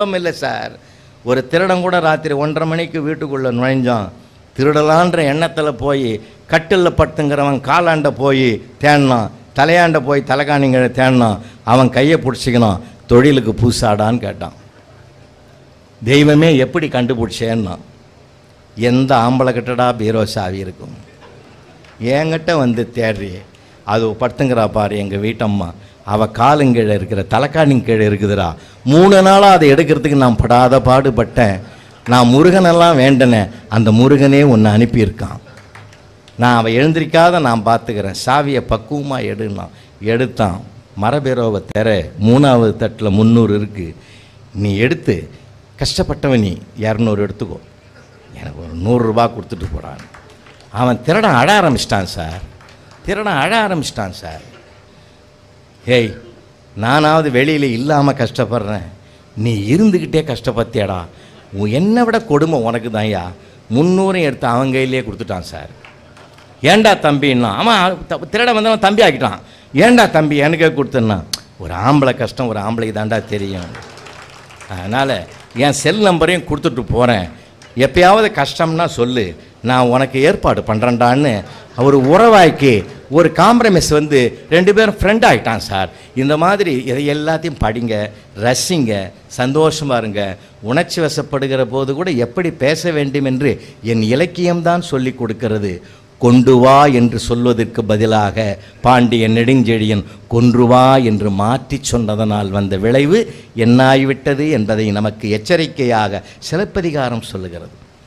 இல்லை சார். ஒரு திருடன் கூட ராத்திரி 1:30 மணிக்கு வீட்டுக்குள்ளே நுழைஞ்சான். திருடலான்ற எண்ணத்தில் போய் கட்டிலில் படுத்துங்கிறவன் காலாண்ட போய் தேடினான், தலையாண்ட போய் தலைகாணிங்க தேடினான். அவன் கையை பிடிச்சிக்கணும், தொழிலுக்கு பூசாடான்னு கேட்டான். தெய்வமே எப்படி கண்டுபிடிச்சேன்னா, எந்த ஆம்பளை கிட்டடா பீரோ சாவி இருக்கும், என்கிட்ட வந்து தேடுறி. அது படுத்துங்கிறா பாரு எங்கள் வீட்டம்மா, அவள் காலுங்கீழே இருக்கிற தலைக்காணிங்கீழே இருக்குதுடா. 3 நாளாக அதை எடுக்கிறதுக்கு நான் படாத பாடுபட்டேன். நான் முருகனெல்லாம் வேண்டனேன், அந்த முருகனே ஒன்று அனுப்பியிருக்கான். நான் அவள் எழுந்திரிக்காத நான் பார்த்துக்கிறேன், சாவியை பக்குவமாக எடுனான். எடுத்தான். மரபீரோவை தெர 3வது தட்டில் 300 இருக்குது. நீ எடுத்து கஷ்டப்பட்டவன், நீ 200 எடுத்துக்கோ, எனக்கு ஒரு 100 ரூபா கொடுத்துட்டு போகிறான். அவன் திருடன் அழ ஆரம்பிச்சிட்டான் சார். திருடன் அழ ஆரம்பிச்சிட்டான் சார். ஏய், நானாவது வெளியில் இல்லாமல் கஷ்டப்படுறேன், நீ இருந்துக்கிட்டே கஷ்டப்பத்தியாடா. என்னை விட கொடுமை உனக்கு தான்யா. 300 எடுத்து அவன் கையிலே கொடுத்துட்டான் சார். ஏண்டா தம்பின்னா, அவன் திருட வந்தவன் தம்பி ஆக்கிட்டான். ஏண்டா தம்பி எனக்கே கொடுத்தேன்னா, ஒரு ஆம்பளை கஷ்டம் ஒரு ஆம்பளைக்கு தாண்டா தெரியும். அதனால் என் செல் நம்பரையும் கொடுத்துட்டு போகிறேன், எப்பயாவது கஷ்டம்னா சொல்லு, நான் உனக்கு ஏற்பாடு பண்ணுறேன்டான்னு அவர் உறவாக்கி ஒரு காம்ப்ரமைஸ் வந்து 2 பேரும் ஃப்ரெண்ட் ஆகிட்டான் சார். இந்த மாதிரி இதை எல்லாத்தையும் படிங்க, ரசிங்க, சந்தோஷமாக இருங்க. உணர்ச்சி வசப்படுகிற போது கூட எப்படி பேச வேண்டும் என்று என் இலக்கியம்தான் சொல்லி கொடுக்கிறது. கொண்டு வா என்று சொல்வதற்கு பதிலாக பாண்டியன் நெடுஞ்செழியன் கொன்று வா என்று மாற்றி சொன்னதனால் வந்த விளைவு என்னாகிவிட்டது என்பதை நமக்கு எச்சரிக்கையாக சிலப்பதிகாரம் சொல்லுகிறது.